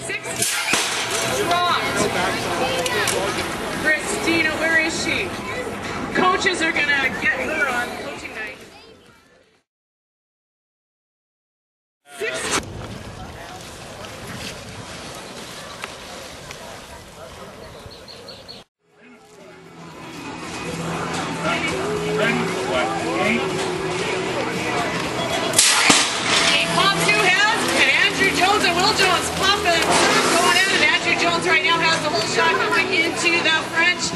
6. Dropped. Christina, where is she? Coaches are gonna get her on coaching night. 6. Right now has the whole shot going into the French.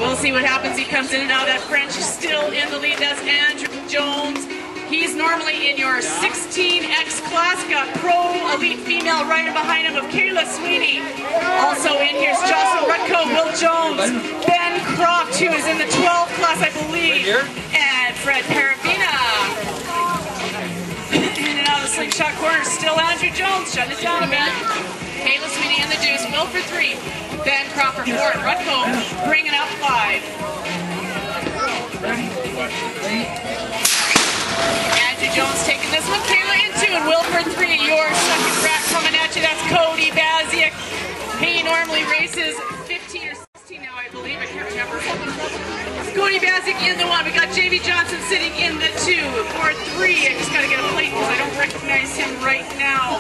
We'll see what happens. He comes in and out of that French. Still in the lead. That's Andrew Jones. He's normally in your 16X class. Got pro elite female right behind him of Kayla Sweeney. Also in here's Jocelyn Rutko, Will Jones, Ben Croft, who is in the 12 class, I believe, and Fred Parabina. In and out of the slingshot corner. Still Andrew Jones. Shut it down a bit. Kayla Sweeney in the deuce, Will for 3, Ben Crawford 4, Rutko bringing up 5. Andrew Jones taking this one, Kayla in 2, and Will for 3. Your second rack coming at you, that's Cody Baziak. He normally races 15 or 16 now, I believe, I can't remember. Cody Baziak in the 1, we got Jamie Johnson sitting in the 2, for 3. I just got to get a plate because I don't recognize him right now.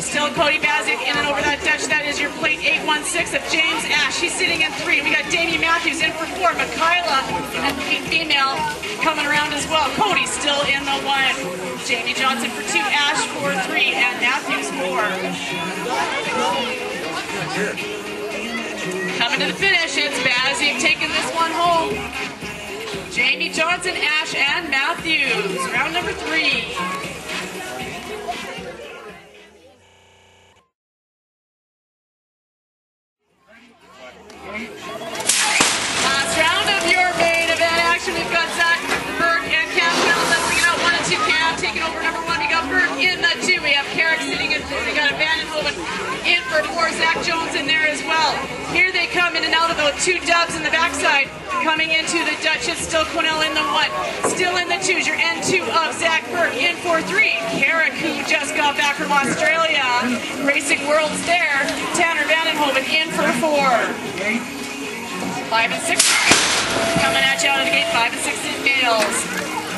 Still Cody Baziak in and over that Dutch. That is your plate 816 of James Ash. He's sitting in 3. We got Damien Matthews in for 4. Michaela, and female, coming around as well. Cody still in the 1. Jamie Johnson for 2. Ash for 3. And Matthews 4. Coming to the finish, it's Baziak taking this one home. Jamie Johnson, Ash, and Matthews. Round number 3. Last round of your main event action. We've got Zach Burke and Cam Pendleton. We got 1 and 2. Cam taking over number 1. We got Burke in the 2. We have Carrick sitting in 4. We got a Vandenhoven in for 4. Zach Jones in there as well. Here they come in and out of the 2 dubs in the backside. Coming into the Dutch, it's still Quinnell in the 1. Still in the 2s, your N2 of Zach Burke in for 3. Carrick, who just got back from Australia. Racing Worlds there. Tanner Vandenhoven in for 4. 5 and 6 coming at you out of the gate. 5 and 6 in males.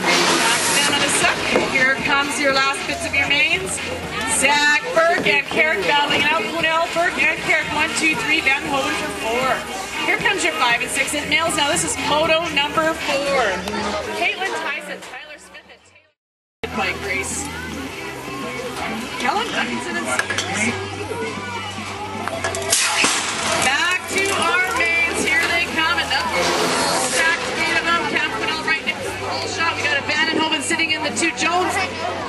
That's them in a sec. Here comes your last bits of your mains. Zach Burke and Carrick battling it out. Quinnell, Burke, and Carrick 1, 2, 3. Vandenhoven for 4. Here comes your 5 and 6 in males. Now this is moto number 4. Caitlin Tyson, Tyler Smith, and Taylor by Grace. Kellen Duncanson and Sears. Back to our mains. Here they come. Another stacked 8 of them. Cam Quinnell right next to the whole shot. We got a Vandenhoven sitting in the 2. Jones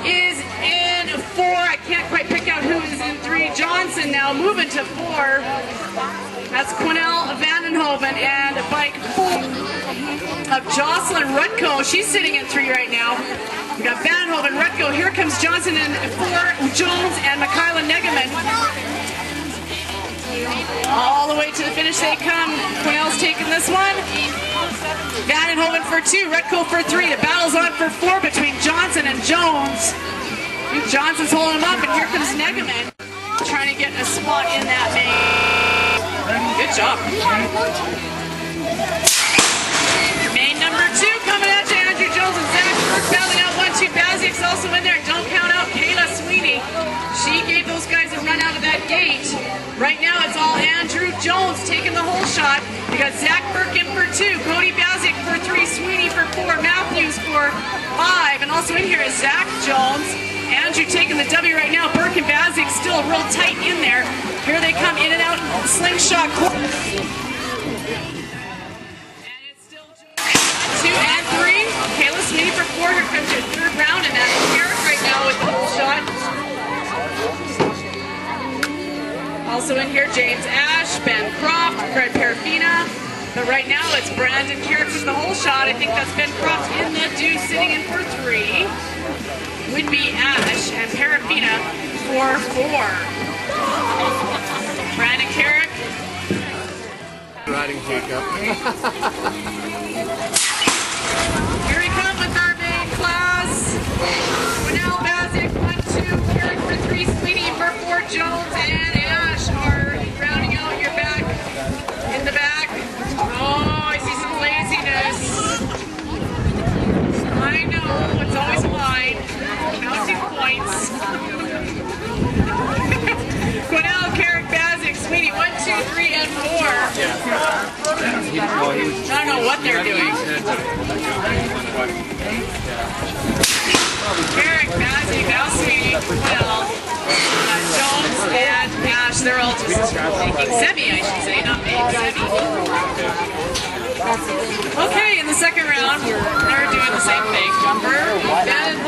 is in 4. I can't quite pick out who is in 3. Johnson now moving to 4. That's Quinnell, Vandenhoven, and bike 4 of Jocelyn Rutko. She's sitting in 3 right now. We got Vandenhoven, Rutko. Here comes Johnson in 4. Jones and Michaela Negeman. All the way to the finish they come. Quinnell's taking this one. Vandenhoven for 2. Rutko for 3. The battle's on for 4 between Johnson and Jones. Johnson's holding him up, and here comes Negeman trying to get a spot in that main. Good job. Main number 2 coming at you. Andrew Jones and Zach Burke battling out 1, 2. Baziak's also in there. Don't count out Kayla Sweeney. She gave those guys a run out of that gate. Right now it's all Andrew Jones taking the whole shot. We got Zach Burke in for 2. Cody Baziak for 3. Sweeney for 4. Matthews for 5. And also in here is Zach Jones. Andrew taking the W right now. Burke and Baziak still real tight in there. Here they come in and out. Slingshot. And it's still 2 and 3. Kayla Sweeney for 4. Here comes your 3rd round. And that's Carrick right now with the whole shot. Also in here, James Ash, Ben Croft, Fred Parafina. But right now it's Brandon Carrick with the whole shot. I think that's Ben Croft in the deuce sitting in for 3. Would be Ash and Parafina for 4. Brandon Carrick. Riding Jacob. Here we come with our main class. Quinnell Baziak, 1, 2, Carrick for 3. 3, Sweeney for 4, Jones and Ash are rounding out your back. In the back. Oh, I see some laziness. I know, it's always mine. Counting points. Quinnell, Carrick, Bazik, Sweeney, 1, 2, 3, and 4. I don't know what they're doing. Carrick, Bazik, now Sweeney, Quinnell, Jones, and Ash. They're all just making semi, I should say, not making semi. Okay, in the second round, they're doing the same thing. Jumper, and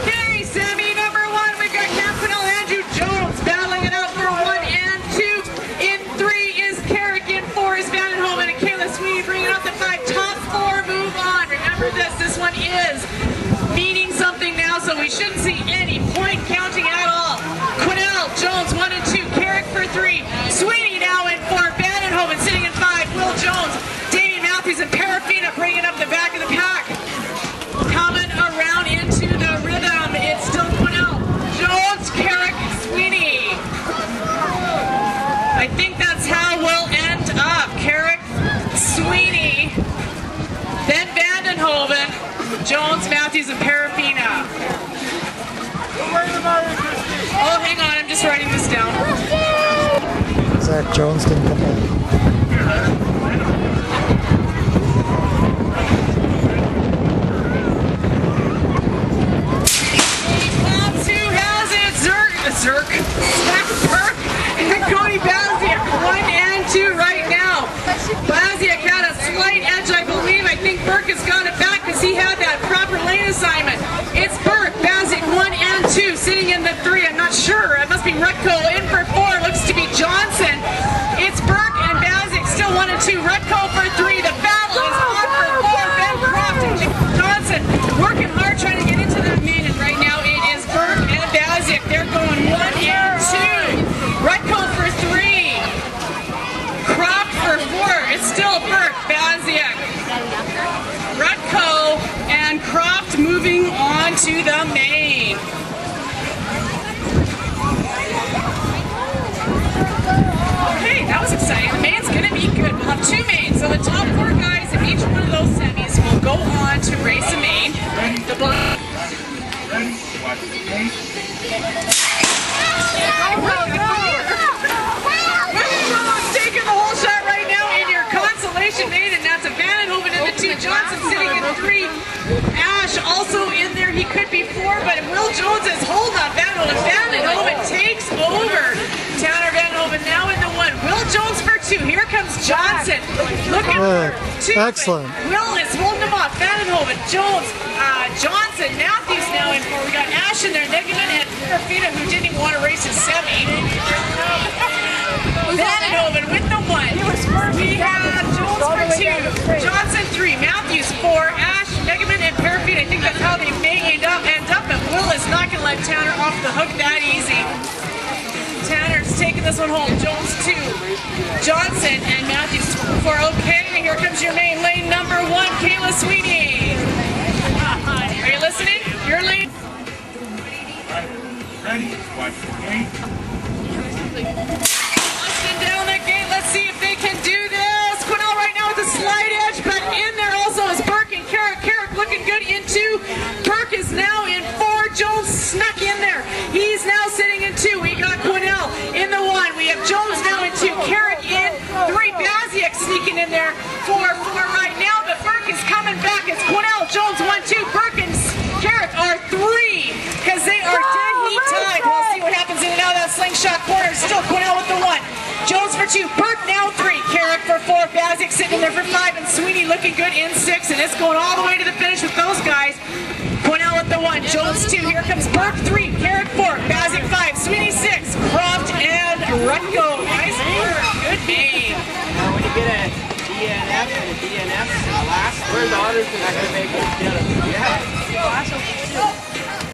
okay, semi number 1, we've got Cam Quinnell, Andrew Jones battling it out for 1 and 2. In 3 is Carrick, in 4 is Vandenhoven, and Kayla Sweeney bringing up the 5. Top 4 move on. Remember this one is meaning something now, so we shouldn't see any point counting at all. Quinnell, Jones, 1 and 2, Carrick for 3, Sweeney now in 4, Vandenhoven sitting in 5, Will Jones, Damian Matthews, and Parafina bringing up the back of the pack. Coming around into the rhythm, it's still Quinnell, Jones, Carrick, Sweeney. I think that's how we'll end up. Carrick, Sweeney, then Vandenhoven, Jones, Matthews, and Parafina. Oh, hang on, I'm just writing this down. Zach Jones didn't come in. Pops, who has it? Zach Burke, and Cody Baziak, 1 and 2 right now. Baziak had a slight edge, I believe. I think Burke has got it back because he had that proper lane assignment. It's Burke, Baziak, 1 and 2, sitting in the 3. I'm not sure. It must be Rutko in for 4. Looks to be Johnson. It's Burke and Baziak, still 1 and 2. Rutko for 3. The battle is on for 4. Ben Croft and Johnson working hard trying to get into the main, and right now it is Burke and Baziak. They're going 1 and 2. Rutko for 3. Croft for 4. It's still Burke, Baziak, Rutko, and Croft moving on to the main. Okay, that was exciting. The main's going to be good. We'll have 2 mains. So the top 4 guys in each one of those semis will go on to race a main. The taking the whole shot right now in your consolation main, and that's a Vandenhoven in the 2. Johnson sitting in 3. Ash also in there. He could be 4, but Will Jones is holding on Vandenhoven. Vandenhoven takes over. Tanner Vandenhoven now in the 1. Will Jones for 2. Here comes Johnson. Looking for 2. Excellent. Will is holding him off. Vandenhoven, Jones, Johnson, Matthews now in 4. We got Ash in there, Nigaman, and Rafina, who didn't even want to race his semi. Vandenhoven with the 1. We have Jones for 2. Johnson 3. Matthews 4. Ash, Nigaman, and Parafina. I think that's how they may end up. And Will is not going to let Tanner off the hook that easy. Tanner's taking this one home. Jones 2. Johnson and Matthews 4. Okay, here comes your main lane number 1, Kayla Sweeney. Are you listening? Your lane. Ready. Watch the gate. Austin down that gate. Let's see if they can do this. Quinnell right now with a slight edge, but in there also is Burke and Carrick. Carrick looking good in 2. Burke is now in 4. Jones snuck in there. He's now sitting in 2. We got Quinnell in the 1. We have Jones now in 2. Carrick in 3. Baziak sneaking in there for 4 right now, but Burke is coming back. It's Quinnell, Jones 1, 2. Burke and Carrick are 3 because they are dead heat tied. We'll see what happens in and out of that slingshot corner. Still Quinnell with the 1. Jones for 2. Burke now 3. Carrick for 4. Baziak sitting there for 5. And Sweeney looking good in 6. And it's going all the way to the finish with those guys. Quinnell with the 1. Jones 2. Here comes Burke 3. Carrick 4. Baziak 5. Sweeney 6. Croft and Rutko. Nice work. Good main. Now when you get a DNF and a DNF last, where's the others that I can make it?